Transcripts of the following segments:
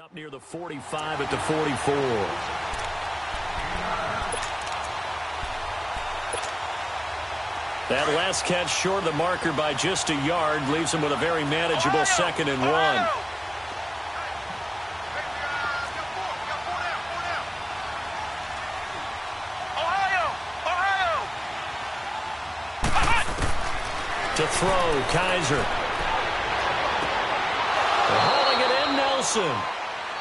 Up near the 45 at the 44. That last catch short of the marker by just a yard leaves him with a very manageable 2nd and 1. To throw, Kaiser. Hauling it in, Nelson.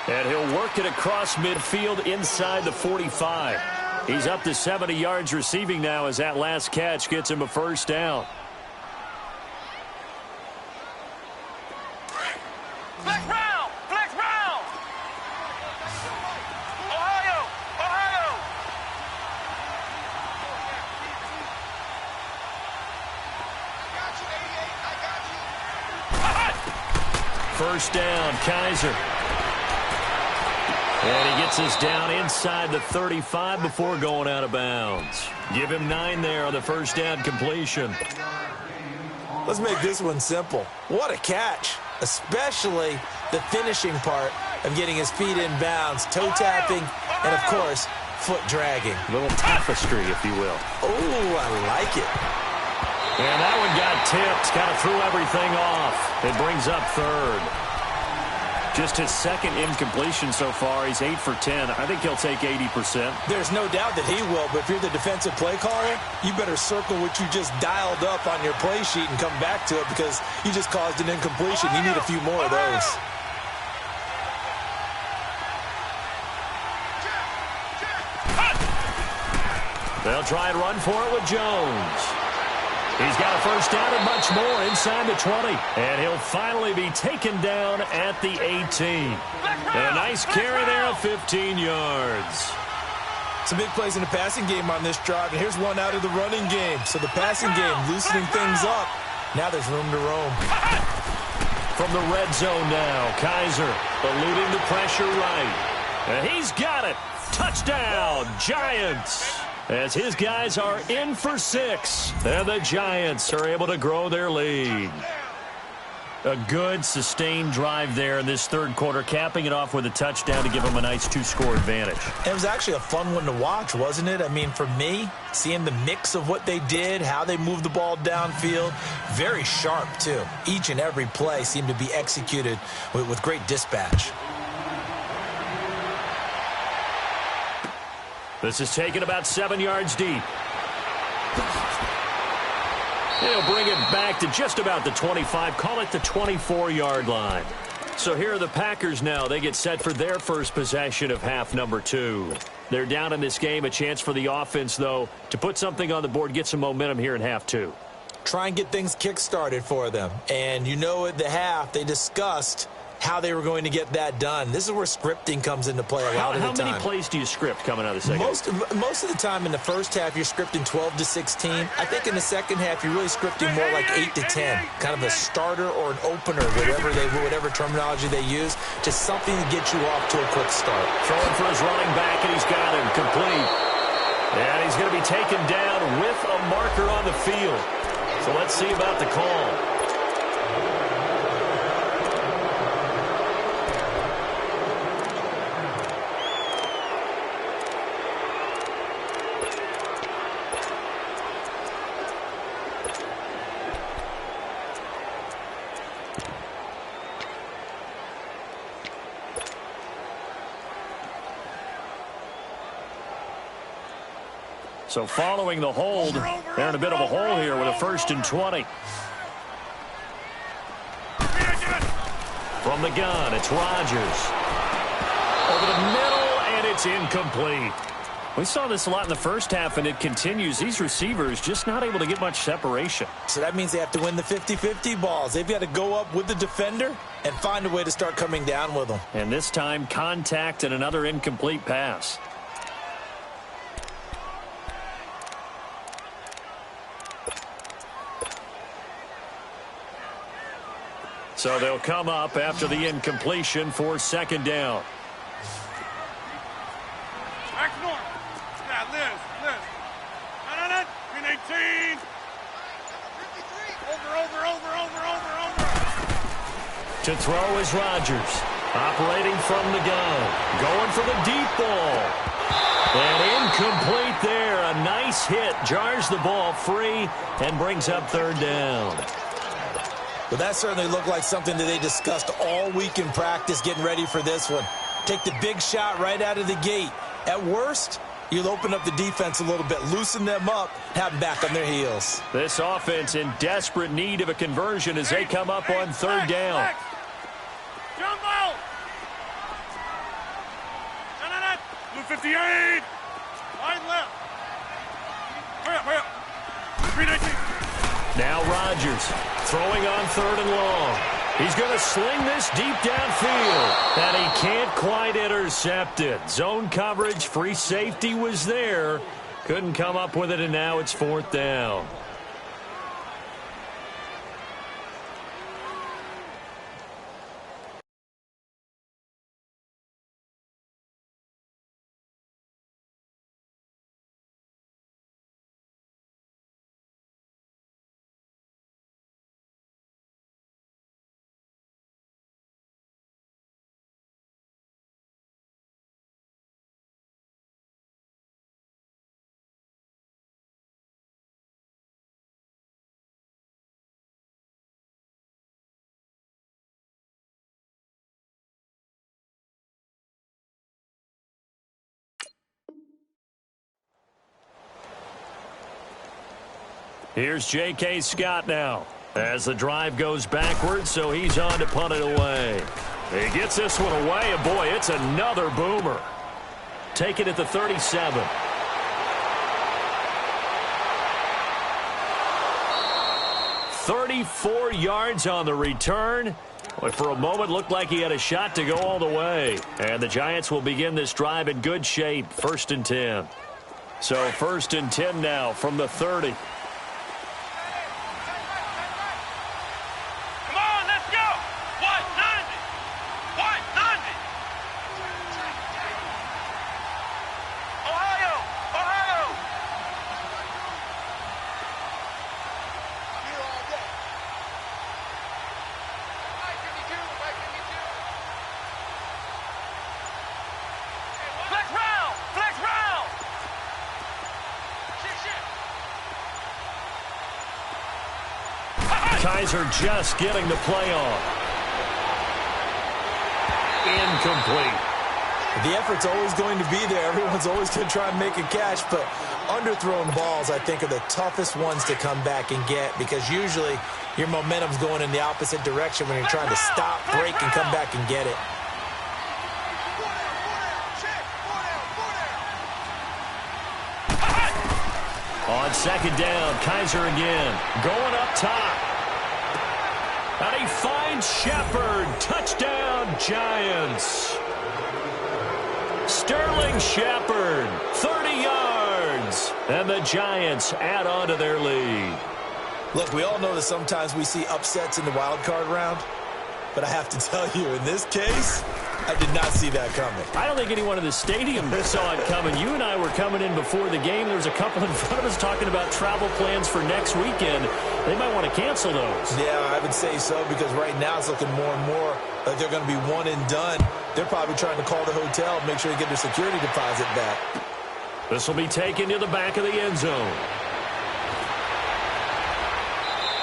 And he'll work it across midfield inside the 45. He's up to 70 yards receiving now as that last catch gets him a first down. Flex round! Flex round! Ohio! Ohio! I got you, 88. I got you. First down, Kaiser. And he gets us down inside the 35 before going out of bounds. Give him 9 there on the first down completion. Let's make this one simple. What a catch, especially the finishing part of getting his feet in bounds, toe tapping, and, of course, foot dragging. A little tapestry, if you will. Oh, I like it. And that one got tipped, kind of threw everything off. It brings up 3rd. Just his 2nd incompletion so far. He's 8 for 10. I think he'll take 80%. There's no doubt that he will, but if you're the defensive play caller, you better circle what you just dialed up on your play sheet and come back to it because you just caused an incompletion. You need a few more of those. They'll try and run for it with Jones. He's got a first down and much more inside the 20. And he'll finally be taken down at the 18. And a nice carry there of 15 yards. Some big plays in the passing game on this drive, and here's one out of the running game. So the passing game loosening things up. Now there's room to roam. From the red zone now, Kaiser eluding the pressure right. And he's got it. Touchdown, Giants. As his guys are in for 6. And the Giants are able to grow their lead. A good, sustained drive there in this 3rd quarter, capping it off with a touchdown to give them a nice 2-score advantage. It was actually a fun one to watch, wasn't it? I mean, for me, seeing the mix of what they did, how they moved the ball downfield, very sharp, too. Each and every play seemed to be executed with great dispatch. This is taken about 7 yards deep. He'll bring it back to just about the 25, call it the 24-yard line. So here are the Packers now. They get set for their first possession of half number 2. They're down in this game. A chance for the offense, though, to put something on the board, get some momentum here in half 2. Try and get things kick-started for them. And you know at the half, they discussed how they were going to get that done. This is where scripting comes into play a lot of the time. How many plays do you script coming out of the second? Most of the time in the first half, you're scripting 12 to 16. I think in the second half, you're really scripting more like 8 to 10. Kind of a starter or an opener, whatever terminology they use. Just something to get you off to a quick start. Throwing for his running back, and he's got him complete. And he's going to be taken down with a marker on the field. So let's see about the call. So following the hold, they're in a bit of a hole here with a 1st and 20. From the gun, it's Rodgers. Over the middle, and it's incomplete. We saw this a lot in the first half, and it continues. These receivers just not able to get much separation. So that means they have to win the 50-50 balls. They've got to go up with the defender and find a way to start coming down with them. And this time, contact and another incomplete pass. So they'll come up after the incompletion for 2nd down. Back north. Yeah, Liz. 18. Over. To throw is Rodgers. Operating from the gun. Going for the deep ball. And incomplete there. A nice hit. Jars the ball free and brings up third down. Well, that certainly looked like something that they discussed all week in practice getting ready for this one. Take the big shot right out of the gate. At worst, you'll open up the defense a little bit, loosen them up, have them back on their heels. This offense in desperate need of a conversion as they come up on third down. Jumbo! Blue 58! Wide left! Hurry up! 319! Now Rodgers throwing on third and long. He's going to sling this deep downfield. And he can't quite intercept it. Zone coverage, free safety was there. Couldn't come up with it, and now it's fourth down. Here's J.K. Scott now as the drive goes backwards, so he's on to punt it away. He gets this one away, and boy, it's another boomer. Take it at the 37. "34 yards on the return. But for a moment, looked like he had a shot to go all the way. And the Giants will begin this drive in good shape, 1st and 10. So 1st and 10 now from the 30. Kaiser just getting the play on. Incomplete. The effort's always going to be there. Everyone's always going to try and make a catch, but underthrown balls, I think, are the toughest ones to come back and get because usually your momentum's going in the opposite direction when you're trying to stop, break, and come back and get it. On second down, Kaiser again. Going up top. And he finds Shepard. Touchdown, Giants. Sterling Shepard, 30 yards. And the Giants add on to their lead. Look, we all know that sometimes we see upsets in the wild card round. But I have to tell you, in this case, I did not see that coming. I don't think anyone in the stadium saw it coming. You and I were coming in before the game. There was a couple in front of us talking about travel plans for next weekend. They might want to cancel those. Yeah, I would say so because right now it's looking more and more like they're going to be one and done. They're probably trying to call the hotel and make sure they get their security deposit back. This will be taken to the back of the end zone.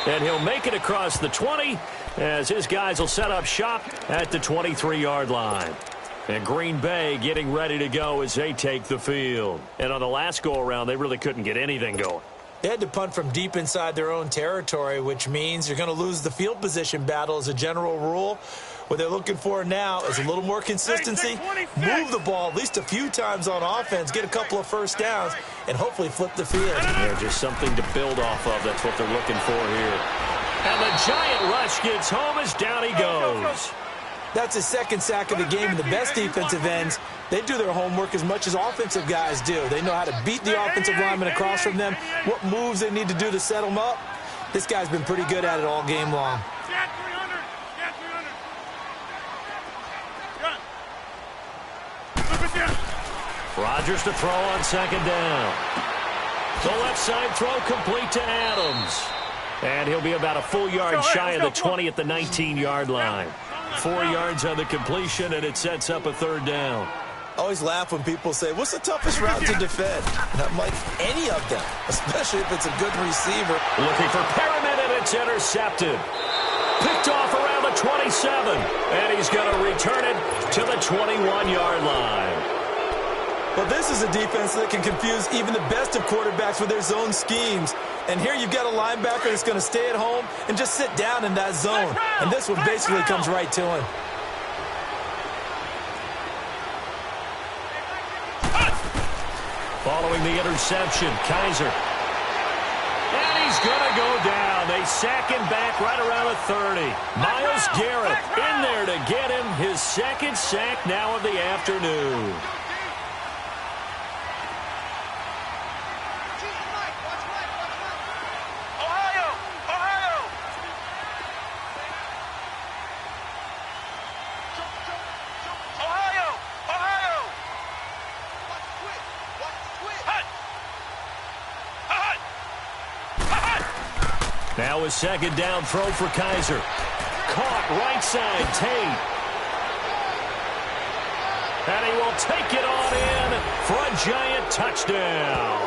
And he'll make it across the 20 as his guys will set up shop at the 23-yard line. And Green Bay getting ready to go as they take the field. And on the last go-around, they really couldn't get anything going. They had to punt from deep inside their own territory, which means you're going to lose the field position battle as a general rule. What they're looking for now is a little more consistency, move the ball at least a few times on offense, get a couple of first downs, and hopefully flip the field. Yeah, just something to build off of. That's what they're looking for here. And the giant rush gets home as down he goes. That's his second sack of the game, and the best defensive ends, they do their homework as much as offensive guys do. They know how to beat the offensive lineman across from them, what moves they need to do to set them up. This guy's been pretty good at it all game long. Rodgers to throw on second down. The left side throw complete to Adams. And he'll be about a full yard shy of the 20 at the 19-yard line. 4 yards on the completion, and it sets up a third down. I always laugh when people say, what's the toughest route to defend? And I'm like, any of them, especially if it's a good receiver. Looking for Perriman, and it's intercepted. Picked off around the 27, and he's going to return it to the 21-yard line. Well, this is a defense that can confuse even the best of quarterbacks with their zone schemes. And here you've got a linebacker that's going to stay at home and just sit down in that zone. And this one basically comes right to him. Following the interception, Kaiser. And he's going to go down. They sack him back right around the 30. Myles Garrett in there to get him his second sack now of the afternoon. Now a second down throw for Kaiser. Caught right side, Tate. And he will take it on in for a Giant touchdown.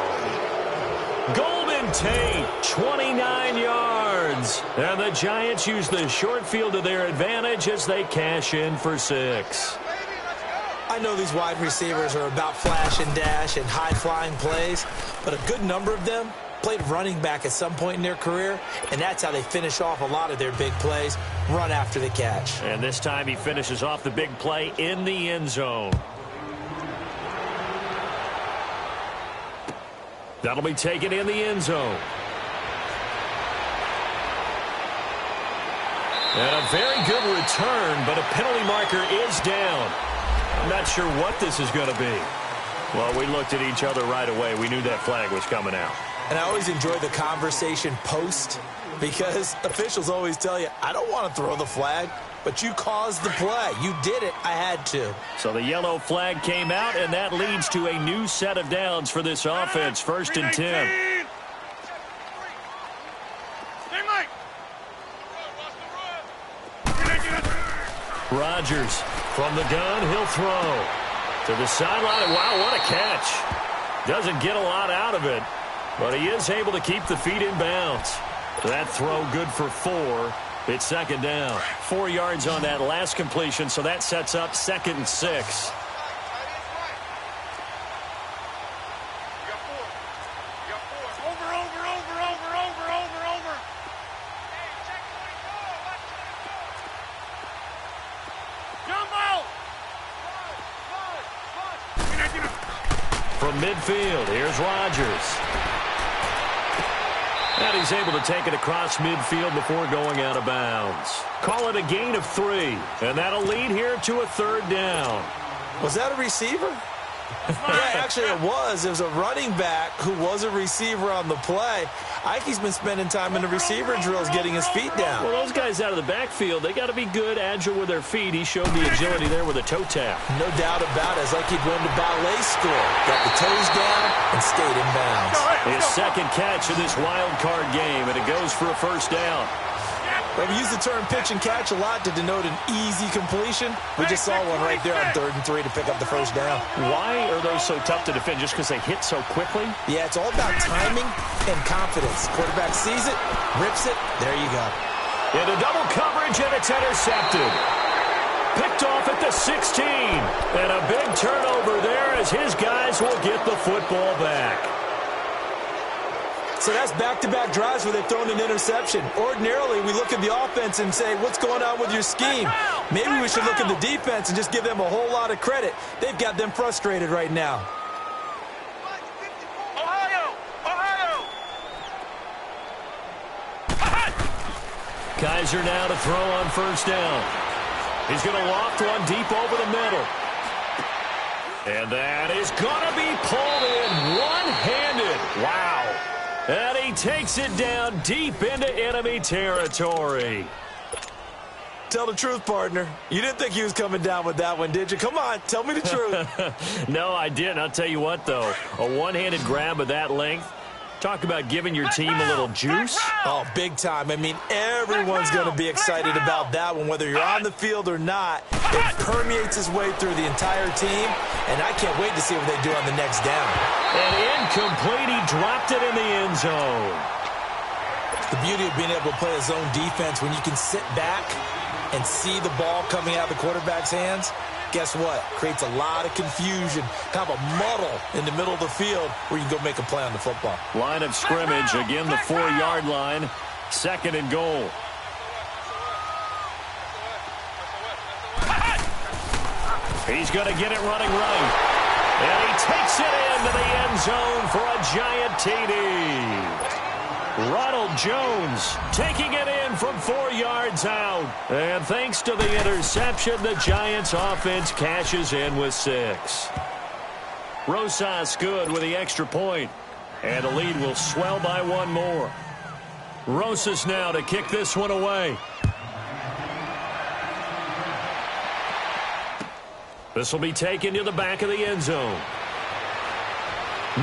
Golden Tate, 29 yards. And the Giants use the short field to their advantage as they cash in for 6. I know these wide receivers are about flash and dash and high-flying plays, but a good number of them played running back at some point in their career, and that's how they finish off a lot of their big plays, run after the catch. And this time he finishes off the big play in the end zone. That'll be taken in the end zone. And a very good return, but a penalty marker is down. I'm not sure what this is going to be. Well, we looked at each other right away. We knew that flag was coming out. And I always enjoy the conversation post, because officials always tell you, I don't want to throw the flag, but you caused the play. You did it. I had to. So the yellow flag came out, and that leads to a new set of downs for this offense. 1st and 10. Rodgers from the gun, he'll throw to the sideline. Wow, what a catch. Doesn't get a lot out of it, but he is able to keep the feet in bounds. That throw good for 4. It's second down. 4 yards on that last completion, so that sets up 2nd and 6. From midfield, here's Rodgers. And he's able to take it across midfield before going out of bounds. Call it a gain of 3, and that'll lead here to a 3rd down. Was that a receiver? Yeah, actually it was. It was a running back who was a receiver on the play. Ike's been spending time in the receiver drills getting his feet down. Well, those guys out of the backfield, they got to be good, agile with their feet. He showed the agility there with a toe tap. No doubt about it. It's like he'd went to ballet school. Got the toes down and stayed in bounds. His second catch of this wild card game, and it goes for a 1st down. Well, we use the term pitch and catch a lot to denote an easy completion. We just saw one right there on 3rd and 3 to pick up the 1st down. Why are those so tough to defend? Just because they hit so quickly? Yeah, it's all about timing and confidence. Quarterback sees it, rips it, there you go. Into double coverage, and it's intercepted. Picked off at the 16. And a big turnover there as his guys will get the football back. So that's back-to-back drives where they've thrown an interception. Ordinarily, we look at the offense and say, what's going on with your scheme? Maybe we should look at the defense and just give them a whole lot of credit. They've got them frustrated right now. Kaiser now to throw on 1st down. He's going to loft one deep over the middle. And that is going to be pulled in one-handed. Wow. And he takes it down deep into enemy territory. Tell the truth, partner. You didn't think he was coming down with that one, did you? Come on, tell me the truth. No, I didn't. I'll tell you what, though. A one-handed grab of that length, Talk about giving your team a little juice. Oh, big time. I mean, everyone's going to be excited about that one, whether you're on the field or not. It permeates its way through the entire team, and I can't wait to see what they do on the next down. And incomplete. He dropped it in the end zone. The beauty of being able to play a zone defense when you can sit back and see the ball coming out of the quarterback's hands, guess what? Creates a lot of confusion, kind of a muddle in the middle of the field where you can go make a play on the football. Line of scrimmage, again the 4-yard line, 2nd and goal. He's going to get it running right. And he takes it into the end zone for a giant TD. Ronald Jones taking it in from 4 yards out. And thanks to the interception, the Giants offense cashes in with 6. Rosas good with the extra point. And the lead will swell by 1 more. Rosas now to kick this one away. This will be taken to the back of the end zone.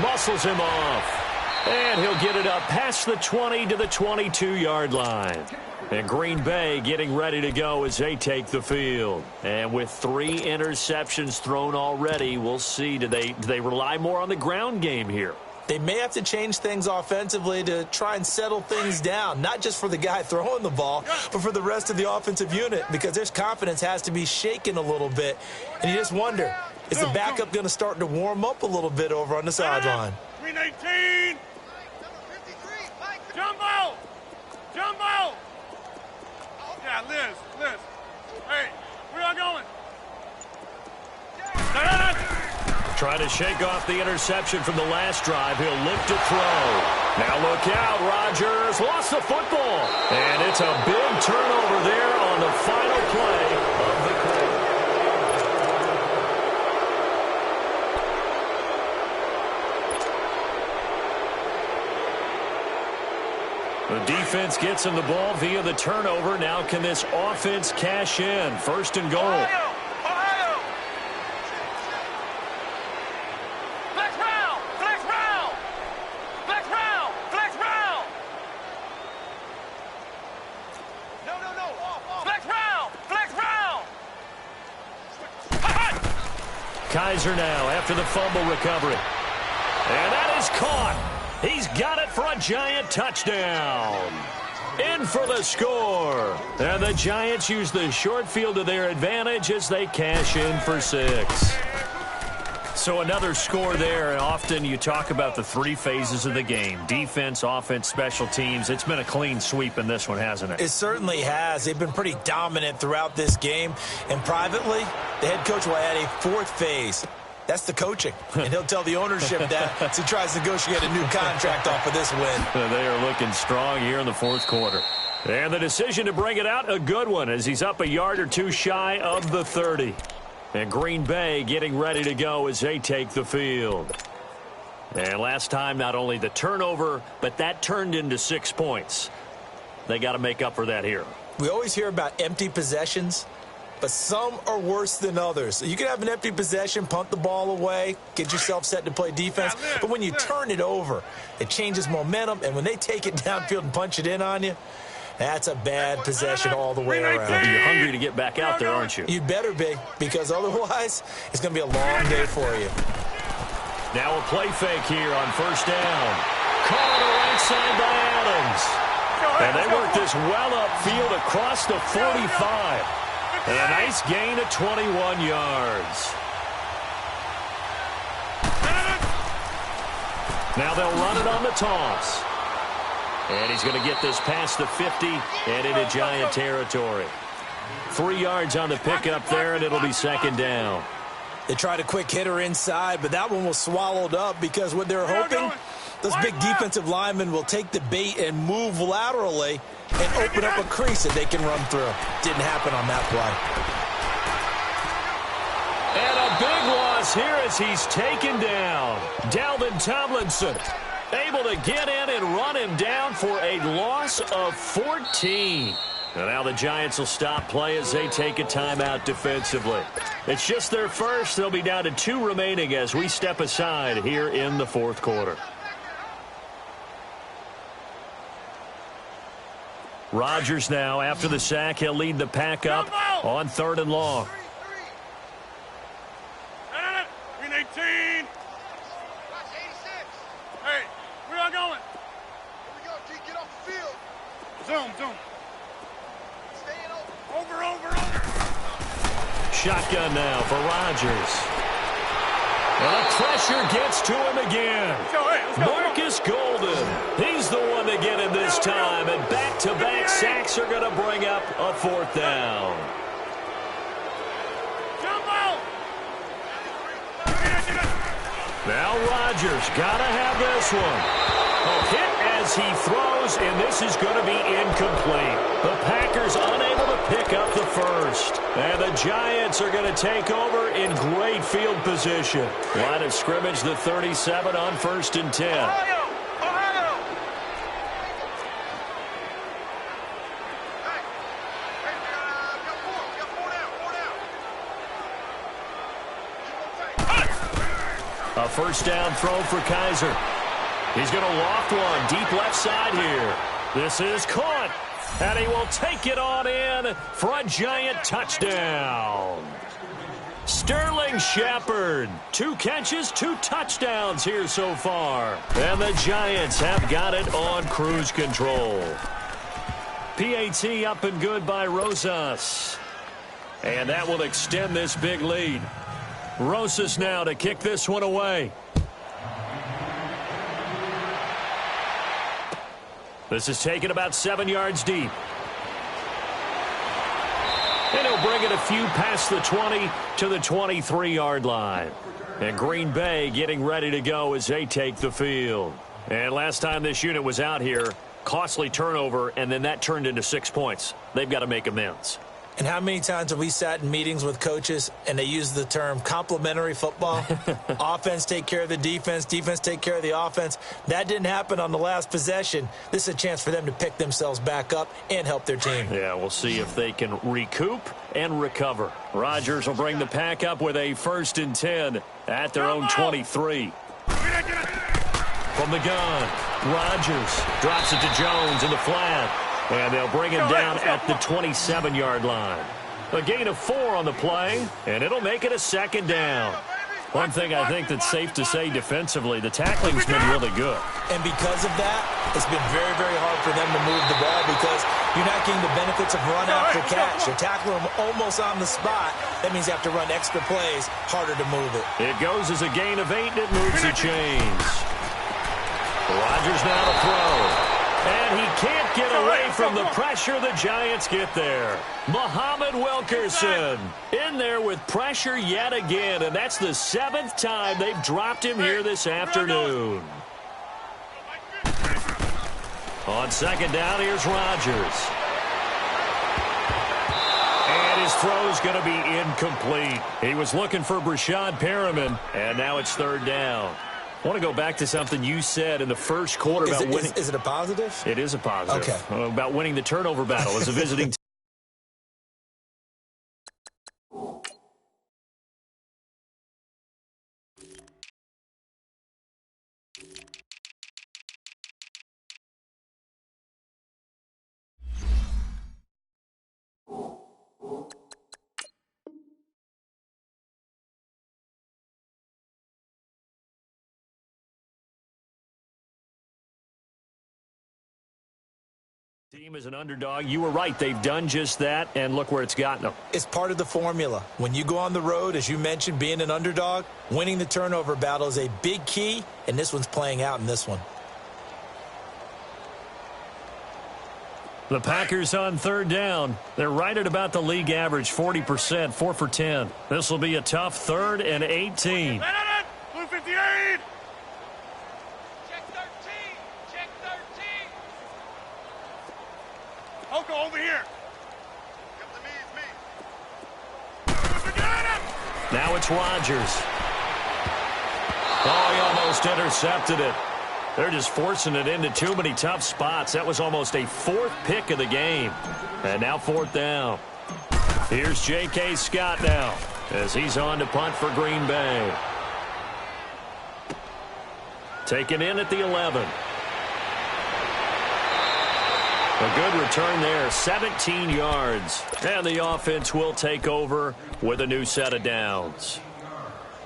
Muscles him off. And he'll get it up past the 20 to the 22-yard line. And Green Bay getting ready to go as they take the field. And with 3 interceptions thrown already, we'll see. Do they rely more on the ground game here? They may have to change things offensively to try and settle things down, not just for the guy throwing the ball, but for the rest of the offensive unit, because their confidence has to be shaken a little bit. And you just wonder, is the backup going to start to warm up a little bit over on the sideline? 319. Jumbo! Jumbo! Yeah, Liz. Hey, where y'all going? Trying to shake off the interception from the last drive. He'll look to throw. Now look out. Rodgers lost the football. And it's a big turnover there on the final play of the quarter. The defense gets him the ball via the turnover. Now can this offense cash in? 1st and goal. Kaiser now after the fumble recovery. And that is caught. He's got it for a Giant touchdown. In for the score. And the Giants use the short field to their advantage as they cash in for 6. So another score there. Often you talk about the 3 phases of the game. Defense, offense, special teams. It's been a clean sweep in this one, hasn't it? It certainly has. They've been pretty dominant throughout this game. And privately, the head coach will add a 4th phase. That's the coaching. And he'll tell the ownership that as he tries to negotiate a new contract off of this win. They are looking strong here in the 4th quarter. And the decision to bring it out, a good one, as he's up a yard or 2 shy of the 30. And Green Bay getting ready to go as they take the field. And last time, not only the turnover, but that turned into 6 points. They got to make up for that here. We always hear about empty possessions, but some are worse than others. You can have an empty possession, punt the ball away, get yourself set to play defense. But when you turn it over, it changes momentum. And when they take it downfield and punch it in on you, that's a bad possession all the way around. You're hungry to get back out there, aren't you? You better be, because otherwise it's going to be a long day for you. Now a play fake here on 1st down. Caught on the right side by Adams. And they work this well upfield across the 45. And a nice gain of 21 yards. Now they'll run it on the toss. And he's going to get this past the 50 and into Giant territory. 3 yards on the pickup there, and it'll be 2nd down. They tried a quick hitter inside, but that one was swallowed up because what they're hoping, those big defensive linemen will take the bait and move laterally and open up a crease that they can run through. Didn't happen on that play. And a big loss here as he's taken down. Dalvin Tomlinson able to get in and run him down for a loss of 14. And now the Giants will stop play as they take a timeout defensively. It's just their first. They'll be down to 2 remaining as we step aside here in the 4th quarter. Rodgers now, after the sack, he'll lead the pack up on 3rd and long. Green 18. Hey, where y'all going? Here we go, G. Get off the field. Zoom. Stay in over. Over. Shotgun now for Rodgers. And the pressure gets to him again. Let's go. Marcus Golden. He's the one to get him this time. And back-to-back sacks are going to bring up a 4th down. Jumbo! Now Rodgers got to have this one. A hit as he throws, and this is going to be incomplete. The Packers unable to pick up the first. And the Giants are going to take over in great field position. Line of scrimmage, the 37 on 1st and 10. Ohio! Hey, we got 4 down. A 1st down throw for Kaiser. He's going to loft one deep left side here. This is caught, and he will take it on in for a Giant touchdown. Sterling Shepard, 2 catches, 2 touchdowns here so far. And the Giants have got it on cruise control. PAT up and good by Rosas. And that will extend this big lead. Rosas now to kick this one away. This is taken about 7 yards deep. And he'll bring it a few past the 20 to the 23-yard line. And Green Bay getting ready to go as they take the field. And last time this unit was out here, costly turnover, and then that turned into 6 points. They've got to make amends. And how many times have we sat in meetings with coaches and they use the term complementary football? Offense take care of the defense, defense take care of the offense. That didn't happen on the last possession. This is a chance for them to pick themselves back up and help their team. Yeah, we'll see if they can recoup and recover. Rodgers will bring the pack up with a 1st and 10 at their own 23. From the gun, Rodgers drops it to Jones in the flat. And they'll bring him down at the 27-yard line. A gain of 4 on the play, and it'll make it a 2nd down. One thing I think that's safe to say defensively, the tackling's been really good. And because of that, it's been very, very hard for them to move the ball because you're not getting the benefits of run after catch. You're tackling them almost on the spot. That means you have to run extra plays, harder to move it. It goes as a gain of 8, and it moves the chains. Rodgers now to throw. And he can't get away from the pressure. The Giants get there. Muhammad Wilkerson in there with pressure yet again, and that's the 7th time they've dropped him here this afternoon. On 2nd down, here's Rodgers. And his throw's going to be incomplete. He was looking for Brashad Perriman, and now it's 3rd down. I want to go back to something you said in the first quarter about winning. Is it a positive? It is a positive. Okay. About winning the turnover battle as a visiting team. Team is an underdog. You were right. They've done just that, and look where it's gotten them. It's part of the formula. When you go on the road, as you mentioned, being an underdog, winning the turnover battle is a big key, and this one's playing out in this one. The Packers on 3rd down. They're right at about the league average, 40%, 4 for 10. This will be a tough 3rd and 18. Blue 58. Hoko, over here. Now it's Rodgers. Oh, he almost intercepted it. They're just forcing it into too many tough spots. That was almost a 4th pick of the game. And now 4th down. Here's J.K. Scott now as he's on to punt for Green Bay. Taken in at the 11. A good return there, 17 yards. And the offense will take over with a new set of downs.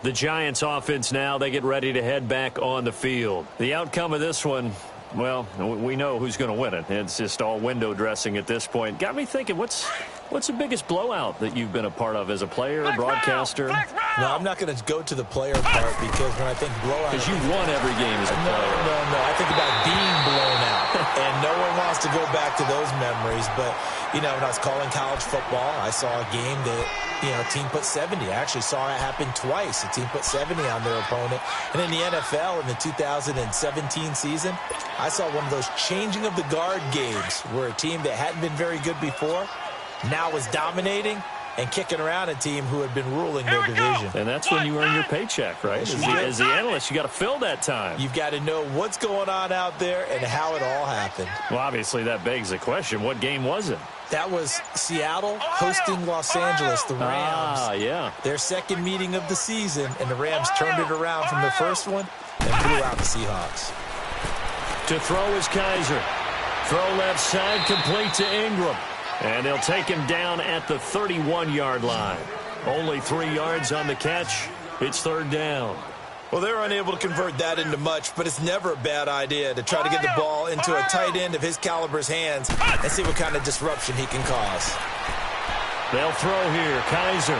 The Giants offense now, they get ready to head back on the field. The outcome of this one, well, we know who's going to win it. It's just all window dressing at this point. Got me thinking, what's the biggest blowout that you've been a part of as a player, broadcaster? No, I'm not going to go to the player part because when I think blowout... Because you won every game as a player. No. I think about being blown out. And no one wants to go back to those memories. But, you know, when I was calling college football, I saw a game that, you know, a team put 70. I actually saw it happen twice. A team put 70 on their opponent. And in the NFL, in the 2017 season, I saw one of those changing of the guard games where a team that hadn't been very good before now was dominating and kicking around a team who had been ruling their division. And that's when you earn your paycheck, right? As the analyst, you got to fill that time. You've got to know what's going on out there and how it all happened. Well, obviously, that begs the question, what game was it? That was Seattle hosting Los Angeles, the Rams. Yeah. Their second meeting of the season, and the Rams turned it around from the first one and blew out the Seahawks. To throw is Kaiser. Throw left side, complete to Ingram. And they'll take him down at the 31-yard line. Only 3 yards on the catch. It's third down. Well, they're unable to convert that into much, but it's never a bad idea to try to get the ball into a tight end of his caliber's hands and see what kind of disruption he can cause. They'll throw here. Kaiser.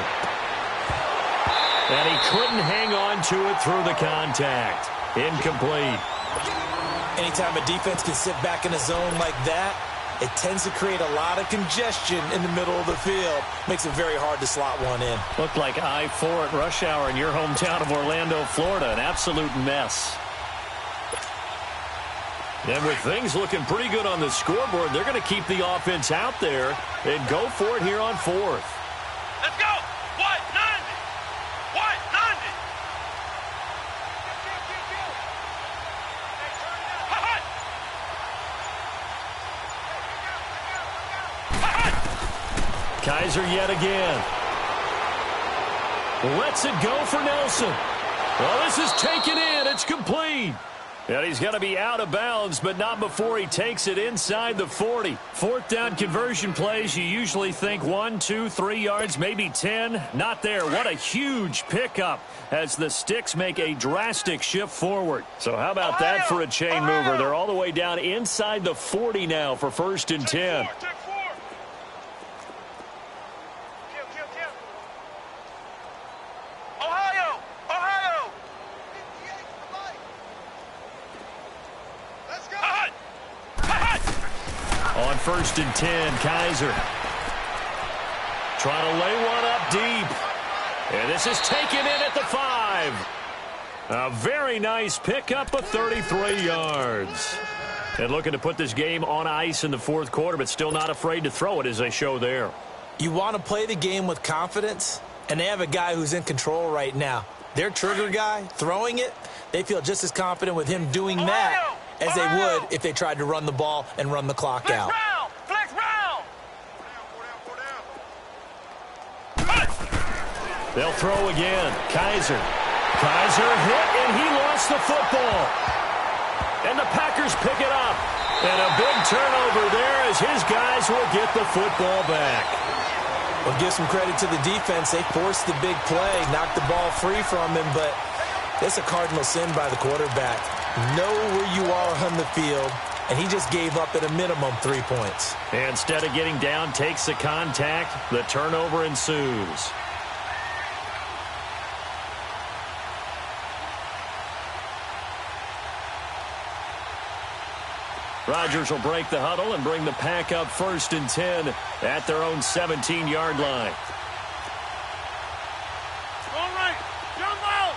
And he couldn't hang on to it through the contact. Incomplete. Anytime a defense can sit back in a zone like that, it tends to create a lot of congestion in the middle of the field. Makes it very hard to slot one in. Looked like I-4 at rush hour in your hometown of Orlando, Florida. An absolute mess. And with things looking pretty good on the scoreboard, they're going to keep the offense out there and go for it here on fourth. Let's go! What? 90! What? 90! Kaiser yet again. Lets it go for Nelson. Well, this is taken in. It's complete. And he's going to be out of bounds, but not before he takes it inside the 40. Fourth down conversion plays, you usually think 1, 2, 3 yards, maybe 10. Not there. What a huge pickup as the sticks make a drastic shift forward. So how about that for a chain mover? They're all the way down inside the 40 now for first and 10. On first and 10, Kaiser trying to lay one up deep. And this is taken in at the 5. A very nice pickup of 33 yards. And looking to put this game on ice in the fourth quarter, but still not afraid to throw it as they show there. You want to play the game with confidence, and they have a guy who's in control right now. Their trigger guy, throwing it, they feel just as confident with him doing that as they would if they tried to run the ball and run the clock out. Flex round! They'll throw again. Kaiser hit, and he lost the football. And the Packers pick it up. And a big turnover there as his guys will get the football back. Well, give some credit to the defense. They forced the big play, knocked the ball free from him, but it's a cardinal sin by the quarterback. Know where you are on the field, and he just gave up at a minimum 3 points. And instead of getting down, takes the contact. The turnover ensues. Rodgers will break the huddle and bring the Pack up first and 10 at their own 17-yard line. All right, jumbo!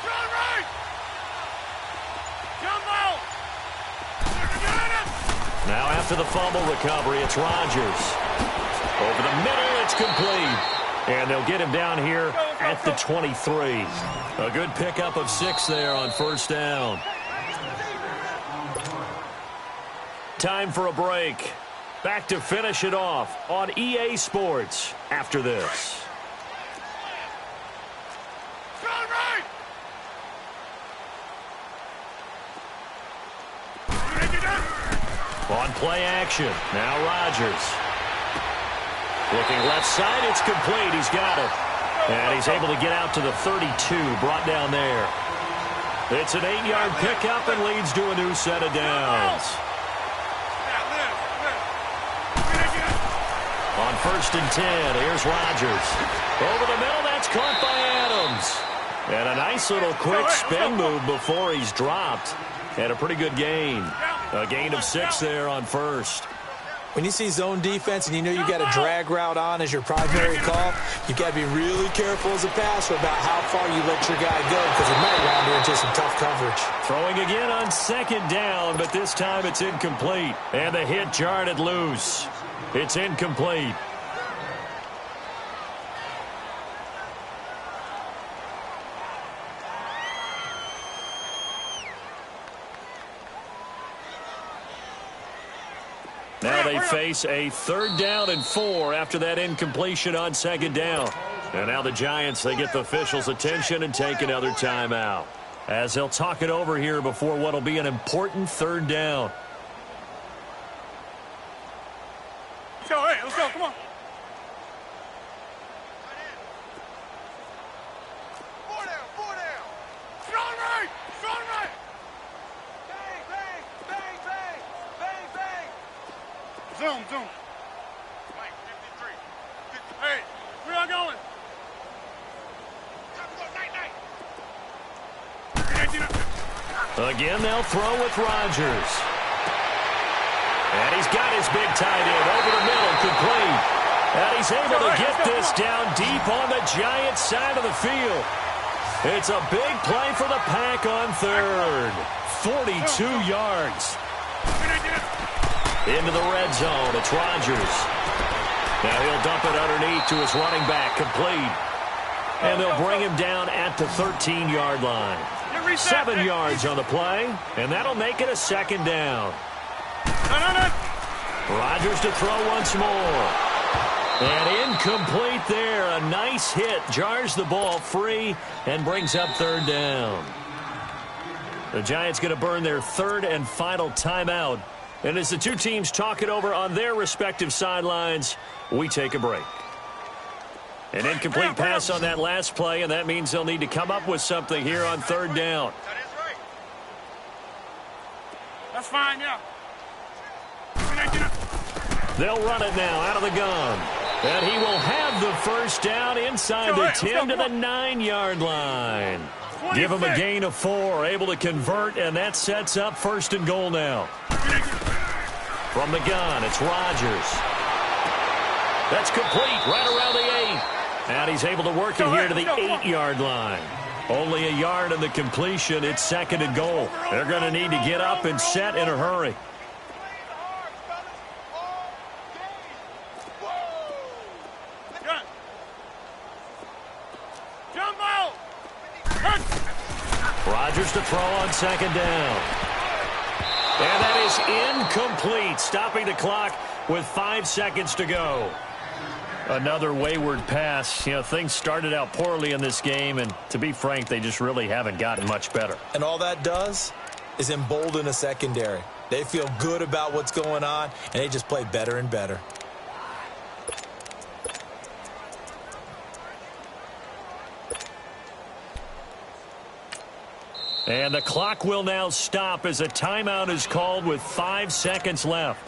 Run right! Jumbo! Now after the fumble recovery, it's Rodgers. Over the middle, it's complete. And they'll get him down here at the 23. A good pickup of 6 there on first down. Time for a break. Back to finish it off on EA Sports after this. On play action. Now Rodgers. Looking left side. It's complete. He's got it. And he's able to get out to the 32. Brought down there. It's an 8-yard pickup and leads to a new set of downs. On 1st and 10, here's Rodgers. Over the middle, that's caught by Adams. And a nice little quick spin move before he's dropped. And a pretty good gain. A gain of 6 there on 1st. When you see zone defense and you know you've got a drag route on as your primary call, you've got to be really careful as a passer about how far you let your guy go because he might wander into some tough coverage. Throwing again on 2nd down, but this time it's incomplete. And the hit jarred it loose. It's incomplete. Now they face a 3rd down and 4 after that incompletion on 2nd down. And now the Giants, they get the officials' attention and take another timeout as they'll talk it over here before what will be an important 3rd down. Hey, let's go, come on. Four down. Strong right. Bang. Zoom. Mike, 53. Hey, where y'all going? Again, they'll throw with Rodgers. And he's got his big tight end over the middle, complete. And he's able to get this down deep on the Giants side of the field. It's a big play for the Pack on 3rd. 42 yards. Into the red zone. It's Rodgers. Now he'll dump it underneath to his running back, complete. And they'll bring him down at the 13-yard line. 7 yards on the play, and that'll make it a 2nd down. Rodgers to throw once more. And incomplete there. A nice hit. Jars the ball free and brings up 3rd down. The Giants going to burn their 3rd and final timeout. And as the two teams talk it over on their respective sidelines, we take a break. An incomplete pass on that last play, and that means they'll need to come up with something here on 3rd down. That's fine, yeah. They'll run it now out of the gun. And he will have the 1st down inside the 10 to the 9-yard line. Give him a gain of 4, able to convert, and that sets up 1st and goal now. From the gun, it's Rodgers. That's complete right around the 8. And he's able to work it here to the 8-yard line. Only a yard in the completion. It's 2nd and goal. They're going to need to get up and set in a hurry. Rodgers to throw on 2nd down. And that is incomplete, stopping the clock with 5 seconds to go. Another wayward pass. You know, things started out poorly in this game, and to be frank, they just really haven't gotten much better. And all that does is embolden a secondary. They feel good about what's going on, and they just play better and better. And the clock will now stop as a timeout is called with 5 seconds left.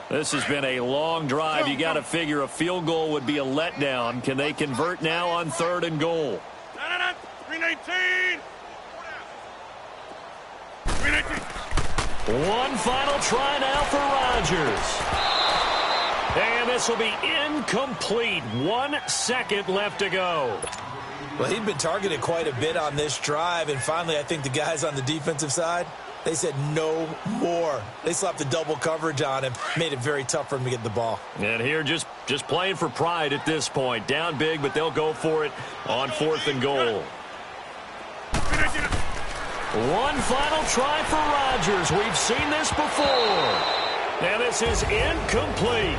This has been a long drive. You got to figure a field goal would be a letdown. Can they convert now on 3rd and goal? 319. One final try now for Rodgers. And this will be incomplete. 1 second left to go. Well, he'd been targeted quite a bit on this drive, and finally I think the guys on the defensive side, they said no more. They slapped the double coverage on him, made it very tough for him to get the ball. And here just playing for pride at this point. Down big, but they'll go for it on 4th and goal. One final try for Rodgers. We've seen this before. And this is incomplete.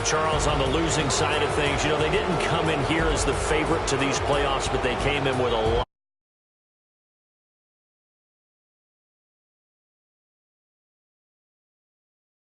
Charles, on the losing side of things, you know, they didn't come in here as the favorite to these playoffs, but they came in with a lot.